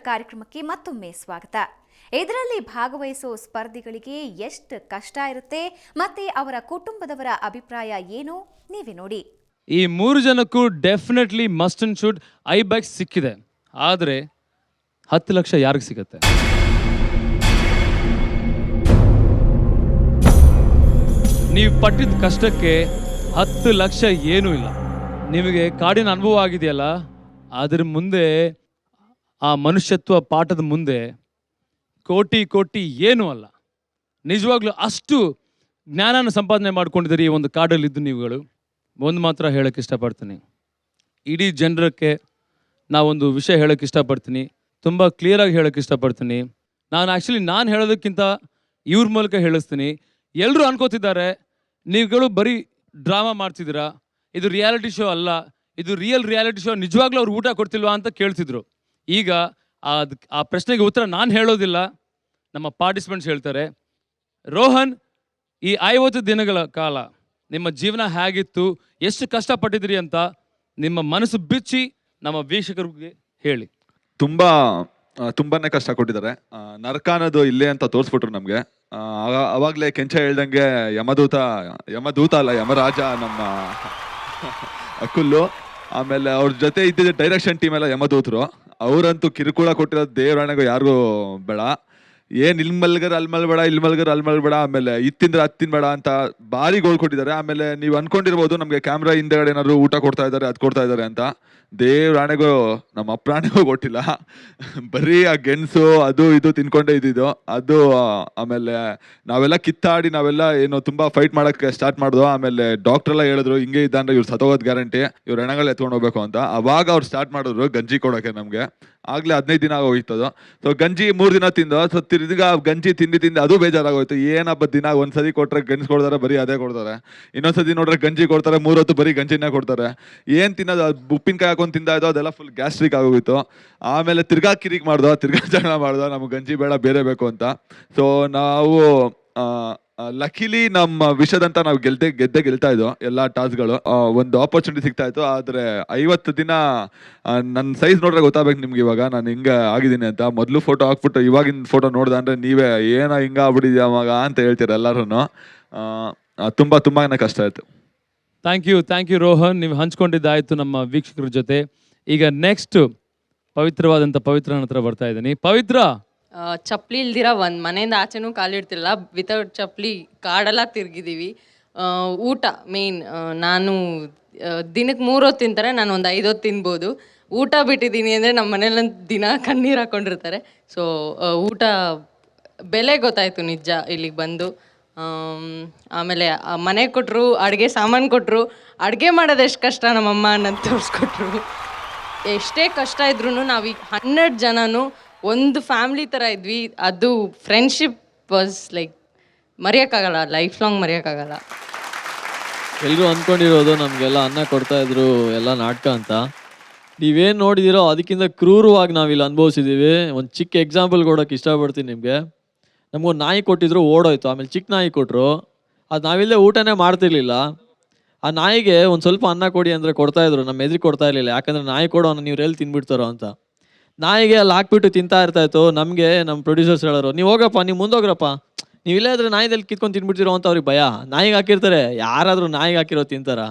ಕಾರ್ಯಕ್ರಮಕ್ಕೆ ಮತ್ತೊಮ್ಮೆ ಸ್ವಾಗತ. ಇದರಲ್ಲಿ ಭಾಗವಹಿಸುವ ಸ್ಪರ್ಧಿಗಳಿಗೆ ಎಷ್ಟು ಕಷ್ಟ ಇರುತ್ತೆ ಮತ್ತೆ ಅವರ ಕುಟುಂಬದವರ ಅಭಿಪ್ರಾಯ ಏನು ನೀವೇ ನೋಡಿ. ಈ 3 ಜನಕ್ಕೂ definitely must and should I bag ಸಿಕ್ಕಿದೆ. ಆದರೆ 10 ಲಕ್ಷ ಯಾರಿಗೆ ಸಿಗುತ್ತೆ? ನೀವು ಪಟ್ಟಿದ ಕಷ್ಟಕ್ಕೆ 10 ಲಕ್ಷ ಏನೂ ಇಲ್ಲ. ನಿಮಗೆ ಕಾಡಿನ ಅನುಭವ ಆಗಿದೆಯಲ್ಲ, ಅದರ ಮುಂದೆ ಆ ಮನುಷ್ಯತ್ವ ಪಾಠದ ಮುಂದೆ ಕೋಟಿ ಕೋಟಿ ಏನೂ ಅಲ್ಲ. ನಿಜವಾಗ್ಲೂ ಅಷ್ಟು ಜ್ಞಾನನ ಸಂಪಾದನೆ ಮಾಡ್ಕೊಂಡಿದ್ದೀರಿ ಈ ಒಂದು ಕಾಡಲ್ಲಿದ್ದು ನೀವುಗಳು. ಒಂದು ಮಾತ್ರ ಹೇಳೋಕ್ಕೆ ಇಷ್ಟಪಡ್ತೀನಿ, ಇಡೀ ಜನರಕ್ಕೆ ನಾವೊಂದು ವಿಷಯ ಹೇಳೋಕ್ಕೆ ಇಷ್ಟಪಡ್ತೀನಿ, ತುಂಬ ಕ್ಲಿಯರಾಗಿ ಹೇಳೋಕ್ಕೆ ಇಷ್ಟಪಡ್ತೀನಿ. ನಾನು ಹೇಳೋದಕ್ಕಿಂತ ಇವ್ರ ಮೂಲಕ ಹೇಳಿಸ್ತೀನಿ. ಎಲ್ಲರೂ ಅನ್ಕೋತಿದ್ದಾರೆ ನೀವುಗಳು ಬರೀ ಡ್ರಾಮಾ ಮಾಡ್ತಿದ್ದೀರಾ, ಇದು ರಿಯಾಲಿಟಿ ಶೋ ಅಲ್ಲ, ಇದು ರಿಯಾಲಿಟಿ ಶೋ, ನಿಜವಾಗ್ಲೂ ಅವ್ರು ಊಟ ಕೊಡ್ತಿಲ್ವಾ ಅಂತ ಕೇಳ್ತಿದ್ರು. ಈಗ ಆ ಪ್ರಶ್ನೆಗೆ ಉತ್ತರ ನಾನು ಹೇಳೋದಿಲ್ಲ, ನಮ್ಮ ಪಾರ್ಟಿಸಿಪೆಂಟ್ಸ್ ಹೇಳ್ತಾರೆ. ರೋಹನ್, ಈ 50 ದಿನಗಳ ಕಾಲ ನಿಮ್ಮ ಜೀವನ ಹೇಗಿತ್ತು, ಎಷ್ಟು ಕಷ್ಟಪಟ್ಟಿದ್ರಿ ಅಂತ ನಿಮ್ಮ ಮನಸ್ಸು ಬಿಚ್ಚಿ ನಮ್ಮ ವೀಕ್ಷಕರಿಗೆ ಹೇಳಿ. ತುಂಬಾನೇ ಕಷ್ಟ ಕೊಟ್ಟಿದ್ದಾರೆ. ನರಕ ಅನ್ನೋದು ಇಲ್ಲೇ ಅಂತ ತೋರಿಸ್ಬಿಟ್ರು ನಮಗೆ. ಅವಾಗಲೇ ಕೆಂಚ ಹೇಳ್ದಂಗೆ ಯಮದೂತ ಅಲ್ಲ ಯಮರಾಜ ನಮ್ಮ ಅಕುಲ್ಲು. ಆಮೇಲೆ ಅವ್ರ ಜೊತೆ ಇದ್ದಿದ್ದ ಡೈರೆಕ್ಷನ್ ಟೀಮ್ ಎಲ್ಲ ಯಮದೂತರು. ಅವರಂತೂ ಕಿರುಕುಳ ಕೊಟ್ಟಿರೋದು ದೇವರಾಣೆಗೂ ಯಾರಿಗೂ ಬೇಡ. ಏನ್ ಇಲ್ಲಿ ಮಲ್ಗರ್ ಅಲ್ಲಿ ಮಲ್ಬೇಡ, ಆಮೇಲೆ ಇತ್ತಿಂದ್ರೆ ಹತ್ತಿನ ಅಂತ ಭಾರಿ ಗೋಳ್ ಕೊಟ್ಟಿದ್ದಾರೆ. ಆಮೇಲೆ ನೀವು ಅನ್ಕೊಂಡಿರ್ಬೋದು ನಮ್ಗೆ ಕ್ಯಾಮ್ರಾ ಹಿಂದೆಗಡೆ ಏನಾದ್ರು ಊಟ ಕೊಡ್ತಾ ಇದ್ದಾರೆ ಅಂತ. ದೇವ್ರಾಣೆಗೂ ನಮ್ಮ ಅಪ್ರಾಣೆಗೂ ಕೊಟ್ಟಿಲ್ಲ. ಬರೀ ಆ ಗೆಣಸು ಅದು ಇದು ತಿನ್ಕೊಂಡೇ ಇದ್ದಿದ್ದು ಅದು. ಆಮೇಲೆ ನಾವೆಲ್ಲ ಕಿತ್ತಾಡಿ ನಾವೆಲ್ಲ ಏನು ತುಂಬಾ ಫೈಟ್ ಮಾಡಕ್ಕೆ ಸ್ಟಾರ್ಟ್ ಮಾಡಿದ್ವು. ಆಮೇಲೆ ಡಾಕ್ಟರ್ ಎಲ್ಲ ಹೇಳಿದ್ರು ಹಿಂಗೆ ಇದ್ದಂದ್ರೆ ಇವ್ರು ಸತ್ತೋಗೋದ್ ಗ್ಯಾರಂಟಿ, ಇವ್ರು ಹೆಣಗಳು ಎತ್ಕೊಂಡು ಹೋಗ್ಬೇಕು ಅಂತ. ಅವಾಗ ಅವ್ರು ಸ್ಟಾರ್ಟ್ ಮಾಡಿದ್ರು ಗಂಜಿ ಕೊಡೋಕೆ ನಮ್ಗೆ. ಆಗ್ಲೇ 15 ದಿನ ಆಗೋಯ್ತದು. ಸೊ ಗಂಜಿ 3 ದಿನ ತಿಂದು, ಸೊ ತಿರ್ಗ ಗಂಜಿ ತಿಂದು ಅದು ಬೇಜಾರಾಗೋಯ್ತು. ಏನಪ್ಪ ದಿನ ಒಂದ್ಸತಿ ಕೊಟ್ರೆ ಗಂಜಿ ಕೊಡ್ತಾರೆ, ಬರೀ ಅದೇ ಕೊಡ್ತಾರೆ. ಇನ್ನೊಂದ್ಸತಿ ನೋಡ್ರೆ ಗಂಜಿ ಕೊಡ್ತಾರೆ, 3 ಹೊತ್ತು ಬರೀ ಗಂಜಿನೇ ಕೊಡ್ತಾರೆ. ಏನ್ ತಿನ್ನೋದು, ಉಪ್ಪಿನಕಾಯಿ ಹಾಕೊಂಡು ತಿಂದ ಇದ್ದೋ ಅದೆಲ್ಲ ಫುಲ್ ಗ್ಯಾಸ್ಟ್ರಿಕ್ ಆಗೋಗಿತ್ತು. ಆಮೇಲೆ ತಿರ್ಗಾ ಕಿರಿಕ್ ಮಾಡ್ದೋ, ತಿರ್ಗಾ ಜಗಳ ಮಾಡ್ದೋ, ನಮ್ಗೆ ಗಂಜಿ ಬೇಡ ಬೇರೆ ಬೇಕು ಅಂತ. ಸೊ ನಾವು ಲಕಿಲಿ ನಮ್ಮ ವಿಷಯದಂತ ನಾವು ಗೆಲ್ತಾ ಇದ್ದೋ ಎಲ್ಲ ಟಾಸ್ಕ್ಗಳು. ಒಂದು ಆಪರ್ಚುನಿಟಿ ಸಿಗ್ತಾ ಇತ್ತು. ಆದ್ರೆ 50 ದಿನ ನನ್ನ ಸೈಜ್ ನೋಡ್ರೆ ಗೊತ್ತಾಗಬೇಕು ನಿಮ್ಗೆ ಇವಾಗ ನಾನು ಹಿಂಗ ಆಗಿದ್ದೀನಿ ಅಂತ. ಮೊದಲು ಫೋಟೋ ಹಾಕ್ಬಿಟ್ಟು ಇವಾಗಿನ ಫೋಟೋ ನೋಡ್ದೆ ಅಂದ್ರೆ ನೀವೇ ಏನೋ ಹಿಂಗ ಆಗ್ಬಿಟ್ಟಿದ್ಯಾ ಮಗ ಅಂತ ಹೇಳ್ತೀರ ಎಲ್ಲರೂ. ತುಂಬಾನೇ ಕಷ್ಟ ಆಯ್ತು. ಥ್ಯಾಂಕ್ ಯು ರೋಹನ್, ನೀವು ಹಂಚ್ಕೊಂಡಿದ್ದಾಯ್ತು ನಮ್ಮ ವೀಕ್ಷಕರ ಜೊತೆ. ಈಗ ನೆಕ್ಸ್ಟ್ ಪವಿತ್ರನ ಹತ್ರ ಬರ್ತಾ ಇದ್ದೀನಿ. ಪವಿತ್ರ, ಚಪ್ಪಲಿ ಇಲ್ದಿರ ಒಂದು ಮನೆಯಿಂದ ಆಚೆನೂ ಕಾಲಿಡ್ತಿರಲ್ಲ, ವಿತೌಟ್ ಚಪ್ಪಲಿ ಕಾಡೆಲ್ಲ ತಿರ್ಗಿದ್ದೀವಿ. ಊಟ ಮೇನ್, ನಾನು ದಿನಕ್ಕೆ 3 ಹೊತ್ತು ತಿಂತಾರೆ, ನಾನು ಒಂದು 5 ಹೊತ್ತು ತಿನ್ಬೋದು. ಊಟ ಬಿಟ್ಟಿದ್ದೀನಿ ಅಂದರೆ ನಮ್ಮ ಮನೇಲಿ ದಿನ ಕಣ್ಣೀರು ಹಾಕೊಂಡಿರ್ತಾರೆ. ಸೊ ಊಟ ಬೆಲೆ ಗೊತ್ತಾಯಿತು ನಿಜ ಇಲ್ಲಿಗೆ ಬಂದು. ಆಮೇಲೆ ಮನೆ ಕೊಟ್ಟರು, ಅಡುಗೆ ಸಾಮಾನು ಕೊಟ್ಟರು, ಅಡುಗೆ ಮಾಡೋದು ಎಷ್ಟು ಕಷ್ಟ ನಮ್ಮಮ್ಮ ಅನ್ನೋದು ತೋರಿಸ್ಕೊಟ್ರು. ಎಷ್ಟೇ ಕಷ್ಟ ಇದ್ರೂ ನಾವು ಈಗ 100 ಜನನು ಒಂದು ಫ್ಯಾಮ್ಲಿ ಥರ ಇದ್ವಿ. ಅದು ಫ್ರೆಂಡ್ಶಿಪ್ ವಾಸ್ ಲೈಕ್ ಮರೆಯೋಕ್ಕಾಗಲ್ಲ, ಲೈಫ್ ಲಾಂಗ್ ಮರೆಯೋಕ್ಕಾಗಲ್ಲ. ಎಲ್ಲರೂ ಅಂದ್ಕೊಂಡಿರೋದು ನಮಗೆಲ್ಲ ಅನ್ನ ಕೊಡ್ತಾಯಿದ್ರು ಎಲ್ಲ ನಾಟಕ ಅಂತ. ನೀವೇನು ನೋಡಿದಿರೋ ಅದಕ್ಕಿಂತ ಕ್ರೂರವಾಗಿ ನಾವಿಲ್ಲಿ ಅನುಭವಿಸಿದ್ದೀವಿ. ಒಂದು ಚಿಕ್ಕ ಎಕ್ಸಾಂಪಲ್ ಕೊಡೋಕೆ ಇಷ್ಟಪಡ್ತೀನಿ ನಿಮಗೆ. ನಮಗೊಂದು ನಾಯಿ ಕೊಟ್ಟಿದ್ರು, ಓಡೋಯ್ತು. ಆಮೇಲೆ ಚಿಕ್ಕ ನಾಯಿ ಕೊಟ್ಟರು, ಅದು ನಾವಿಲ್ಲೇ ಊಟನೇ ಮಾಡ್ತಿರ್ಲಿಲ್ಲ. ಆ ನಾಯಿಗೆ ಒಂದು ಸ್ವಲ್ಪ ಅನ್ನ ಕೊಡಿ ಅಂದರೆ ಕೊಡ್ತಾಯಿದ್ರು, ನಮ್ಮ ಎದುರಿಗೆ ಕೊಡ್ತಾ ಇರಲಿಲ್ಲ. ಯಾಕಂದರೆ ನಾಯಿ ಕೊಡೋ ನೀವು ಎಲ್ಲಿ ತಿನ್ಬಿಡ್ತಾರೋ ಅಂತ. ನಾಯಿಗೆ ಅಲ್ಲಿ ಹಾಕ್ಬಿಟ್ಟು ತಿಂತಾ ಇರ್ತಾಯಿತ್ತು. ನಮಗೆ ನಮ್ಮ ಪ್ರೊಡ್ಯೂಸರ್ಸ್ ಹೇಳೋರು, ನೀವು ಹೋಗಪ್ಪ, ನೀವು ಮುಂದೋಗ್ರಪ್ಪ, ನೀವು ಇಲ್ಲೇ ಇದ್ರೆ ನಾಯಿದಲ್ಲಿ ಕಿತ್ಕೊಂಡು ತಿನ್ಬಿಡ್ತಿರೋ ಅಂತ ಅವ್ರಿಗೆ ಭಯ. ನಾಯಿಗೆ ಹಾಕಿರ್ತಾರೆ, ಯಾರಾದರೂ ನಾಯಿಗೆ ಹಾಕಿರೋ ತಿಂತಾರ.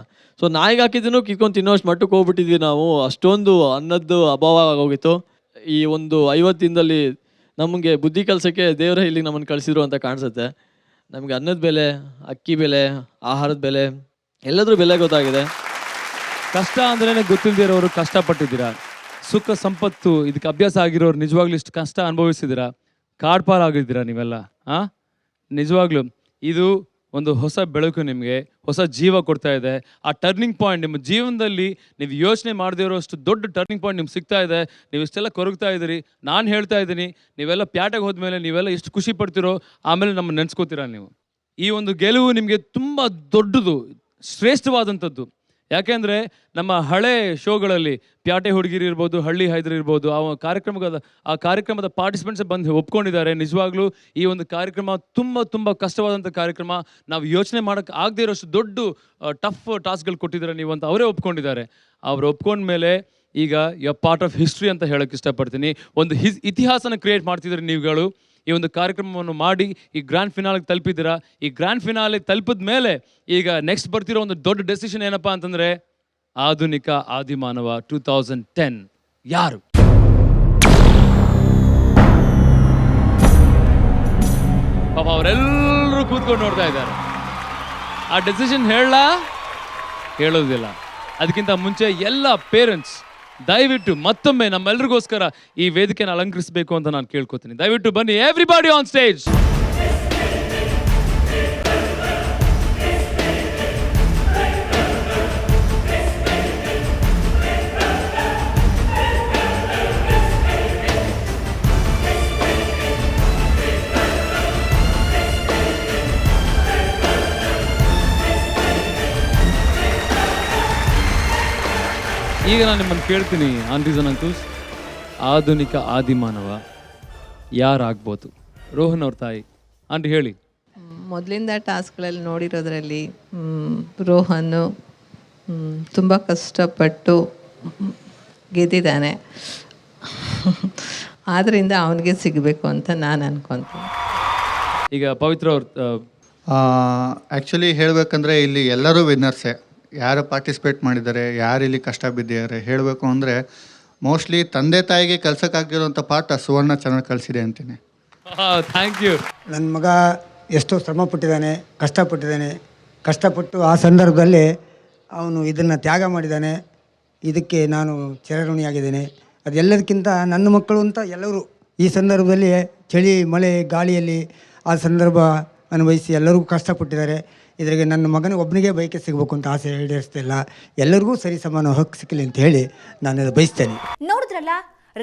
ಸೊ ನಾಯಿಗೆ ಹಾಕಿದ್ದೂ ಕಿತ್ಕೊಂಡು ತಿನ್ನೋಷ್ಟು ಮಟ್ಟಕ್ಕೆ ಹೋಗ್ಬಿಟ್ಟಿದ್ವಿ ನಾವು. ಅಷ್ಟೊಂದು ಅನ್ನದ್ದು ಅಭಾವ ಆಗೋಗಿತ್ತು. ಈ ಒಂದು 50 ದಿನದಲ್ಲಿ ನಮಗೆ ಬುದ್ಧಿ ಕಲಿಸೋಕ್ಕೆ ದೇವರೇ ಇಲ್ಲಿಗೆ ನಮ್ಮನ್ನು ಕಳಿಸಿದ್ರು ಅಂತ ಕಾಣಿಸುತ್ತೆ. ನಮಗೆ ಅನ್ನದ ಬೆಲೆ, ಅಕ್ಕಿ ಬೆಲೆ, ಆಹಾರದ ಬೆಲೆ, ಎಲ್ಲದ್ರ ಬೆಲೆ ಗೊತ್ತಾಗಿದೆ. ಕಷ್ಟ ಅಂದ್ರೇ ಗೊತ್ತಿಲ್ದಿರೋರು ಕಷ್ಟಪಟ್ಟಿದ್ದೀರಾ. ಸುಖ ಸಂಪತ್ತು ಇದಕ್ಕೆ ಅಭ್ಯಾಸ ಆಗಿರೋರು ನಿಜವಾಗ್ಲೂ ಇಷ್ಟು ಕಷ್ಟ ಅನುಭವಿಸಿದ್ದೀರಾ. ಕಾಡ್ಪಾಲಾಗಿದ್ದೀರಾ ನೀವೆಲ್ಲ. ನಿಜವಾಗ್ಲೂ ಇದು ಒಂದು ಹೊಸ ಬೆಳಕು, ನಿಮಗೆ ಹೊಸ ಜೀವ ಕೊಡ್ತಾ ಇದೆ. ಆ ಟರ್ನಿಂಗ್ ಪಾಯಿಂಟ್ ನಿಮ್ಮ ಜೀವನದಲ್ಲಿ ನೀವು ಯೋಚನೆ ಮಾಡದೇ ಇರೋಷ್ಟು ದೊಡ್ಡ ಟರ್ನಿಂಗ್ ಪಾಯಿಂಟ್ ನಿಮ್ಗೆ ಸಿಗ್ತಾ ಇದೆ. ನೀವು ಇಷ್ಟೆಲ್ಲ ಕೊರಗ್ತಾ ಇದ್ದೀರಿ. ನಾನು ಹೇಳ್ತಾ ಇದ್ದೀನಿ, ನೀವೆಲ್ಲ ಪ್ಯಾಟೆಗೆ ಹೋದ್ಮೇಲೆ ನೀವೆಲ್ಲ ಎಷ್ಟು ಖುಷಿ ಪಡ್ತಿರೋ, ಆಮೇಲೆ ನಮ್ಮ ನೆನೆಸ್ಕೋತೀರಾ ನೀವು. ಈ ಒಂದು ಗೆಲುವು ನಿಮಗೆ ತುಂಬ ದೊಡ್ಡದು, ಶ್ರೇಷ್ಠವಾದಂಥದ್ದು. ಯಾಕೆಂದರೆ ನಮ್ಮ ಹಳೆ ಶೋಗಳಲ್ಲಿ ಪ್ಯಾಟೆ ಹುಡುಗಿರಿ ಇರ್ಬೋದು, ಹಳ್ಳಿ ಹೈದರ್ ಇರ್ಬೋದು, ಆ ಕಾರ್ಯಕ್ರಮದ ಪಾರ್ಟಿಸಿಪೆಂಟ್ಸ್ ಬಂದು ಒಪ್ಕೊಂಡಿದ್ದಾರೆ. ನಿಜವಾಗ್ಲೂ ಈ ಒಂದು ಕಾರ್ಯಕ್ರಮ ತುಂಬ ಕಷ್ಟವಾದಂಥ ಕಾರ್ಯಕ್ರಮ. ನಾವು ಯೋಚನೆ ಮಾಡೋಕ್ಕೆ ಆಗದೆ ಇರೋಷ್ಟು ದೊಡ್ಡ ಟಫ್ ಟಾಸ್ಕ್ಗಳು ಕೊಟ್ಟಿದ್ದಾರೆ ನೀವು ಅಂತ ಅವರೇ ಒಪ್ಕೊಂಡಿದ್ದಾರೆ. ಅವ್ರು ಒಪ್ಕೊಂಡ್ಮೇಲೆ ಈಗ ಯು ಪಾರ್ಟ್ ಆಫ್ ಹಿಸ್ಟ್ರಿ ಅಂತ ಹೇಳೋಕೆ ಇಷ್ಟಪಡ್ತೀನಿ. ಒಂದು ಇತಿಹಾಸನ ಕ್ರಿಯೇಟ್ ಮಾಡ್ತಿದ್ರಿ ನೀವುಗಳು. ಈ ಒಂದು ಕಾರ್ಯಕ್ರಮವನ್ನು ಮಾಡಿ ಈ ಗ್ರ್ಯಾಂಡ್ ಫಿನಾಲೆಗೆ ತಲುಪಿದ್ದೀರಾ. ಈ ಗ್ರ್ಯಾಂಡ್ ಫಿನಾಲೆ ತಲುಪಿದ ಮೇಲೆ ಈಗ ನೆಕ್ಸ್ಟ್ ಬರ್ತಿರೋ ಒಂದು ದೊಡ್ಡ ಡೆಸಿಷನ್ ಏನಪ್ಪಾ ಅಂತಂದ್ರೆ ಆಧುನಿಕ ಆದಿಮಾನವ 2010 ಯಾರು? ಪಾಪ ಅವರೆಲ್ಲರೂ ಕೂತ್ಕೊಂಡು ನೋಡ್ತಾ ಇದ್ದಾರೆ. ಆ ಡೆಸಿಷನ್ ಹೇಳೋದಿಲ್ಲ. ಅದಕ್ಕಿಂತ ಮುಂಚೆ ಎಲ್ಲ ಪೇರೆಂಟ್ಸ್ ದಯವಿಟ್ಟು ಮತ್ತೊಮ್ಮೆ ನಮ್ಮೆಲ್ಲರಿಗೋಸ್ಕರ ಈ ವೇದಿಕೆಯನ್ನು ಅಲಂಕರಿಸಬೇಕು ಅಂತ ನಾನು ಕೇಳ್ಕೊತೀನಿ. ದಯವಿಟ್ಟು ಬನ್ನಿ, ಎವ್ರಿಬಾಡಿ ಆನ್ ಸ್ಟೇಜ್. ಈಗ ನಾನು ನಿಮ್ಮನ್ನು ಕೇಳ್ತೀನಿ ಆಂಟೀಸ್ ಅಂಡ್ ಅಂಕಲ್ಸ್, ಆಧುನಿಕ ಆದಿಮಾನವ ಯಾರಾಗ್ಬೋದು? ರೋಹನ್ ಅವ್ರ ತಾಯಿ ಆಂಟಿ ಹೇಳಿ. ಮೊದಲಿಂದ ಟಾಸ್ಕ್ಗಳಲ್ಲಿ ನೋಡಿರೋದ್ರಲ್ಲಿ ರೋಹನ್ನು ತುಂಬ ಕಷ್ಟಪಟ್ಟು ಗೆದ್ದಿದ್ದಾನೆ. ಆದ್ದರಿಂದ ಅವನಿಗೆ ಸಿಗಬೇಕು ಅಂತ ನಾನು ಅನ್ಕೊತೀನಿ. ಈಗ ಪವಿತ್ರ ಅವ್ರ ಆ್ಯಕ್ಚುಲಿ ಹೇಳಬೇಕಂದ್ರೆ ಇಲ್ಲಿ ಎಲ್ಲರೂ ವಿನ್ನರ್ಸೇ. ಯಾರು ಪಾರ್ಟಿಸಿಪೇಟ್ ಮಾಡಿದ್ದಾರೆ, ಯಾರು ಇಲ್ಲಿ ಕಷ್ಟ ಬಿದ್ದಿದ್ದಾರೆ ಹೇಳಬೇಕು ಅಂದರೆ ಮೋಸ್ಟ್ಲಿ ತಂದೆ ತಾಯಿಗೆ ಕಲ್ಸೋಕ್ಕಾಗಿರೋಂಥ ಪಾಠ ಸುವರ್ಣ ಚೆನ್ನಾಗಿ ಕಲಿಸಿದೆ ಅಂತೀನಿ. Thank you. ನನ್ನ ಮಗ ಎಷ್ಟೋ ಶ್ರಮ ಪಟ್ಟಿದ್ದಾನೆ, ಕಷ್ಟಪಟ್ಟು ಆ ಸಂದರ್ಭದಲ್ಲಿ ಅವನು ಇದನ್ನು ತ್ಯಾಗ ಮಾಡಿದ್ದಾನೆ. ಇದಕ್ಕೆ ನಾನು ಚಿರಋಣಿಯಾಗಿದ್ದೇನೆ. ಅದೆಲ್ಲದಕ್ಕಿಂತ ನನ್ನ ಮಕ್ಕಳು ಅಂತ ಎಲ್ಲರೂ ಈ ಸಂದರ್ಭದಲ್ಲಿ ಚಳಿ ಮಳೆ ಗಾಳಿಯಲ್ಲಿ ಆ ಸಂದರ್ಭ ಅನುಭವಿಸಿ ಎಲ್ಲರಿಗೂ ಕಷ್ಟಪಟ್ಟಿದ್ದಾರೆ. ಇದರಿಗೆ ನನ್ನ ಮಗನಿಗೆ ಒಬ್ಬನಿಗೆ ಬೈಕೆ ಸಿಗಬೇಕು ಅಂತ ಆಸೆ ಈಡೇರಿಸ್ತಿಲ್ಲ. ಎಲ್ಲರಿಗೂ ಸರಿ ಸಮಾನ ಹಕ್ಕು ಸಿಕ್ಕಲಿ ಅಂತ ಹೇಳಿ ನಾನು ಬಯಸ್ತೇನೆ. ನೋಡಿದ್ರಲ್ಲ,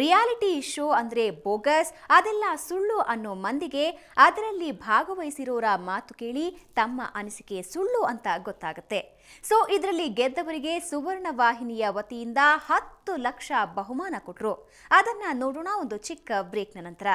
ರಿಯಾಲಿಟಿ ಶೋ ಅಂದ್ರೆ ಬೋಗಸ್, ಅದೆಲ್ಲ ಸುಳ್ಳು ಅನ್ನೋ ಮಂದಿಗೆ ಅದರಲ್ಲಿ ಭಾಗವಹಿಸಿರೋರ ಮಾತು ಕೇಳಿ ತಮ್ಮ ಅನಿಸಿಕೆ ಸುಳ್ಳು ಅಂತ ಗೊತ್ತಾಗುತ್ತೆ. ಸೊ ಇದರಲ್ಲಿ ಗೆದ್ದವರಿಗೆ ಸುವರ್ಣ ವಾಹಿನಿಯ ವತಿಯಿಂದ 10 ಲಕ್ಷ ಬಹುಮಾನ ಕೊಟ್ರು. ಅದನ್ನ ನೋಡೋಣ ಒಂದು ಚಿಕ್ಕ ಬ್ರೇಕ್ನ ನಂತರ.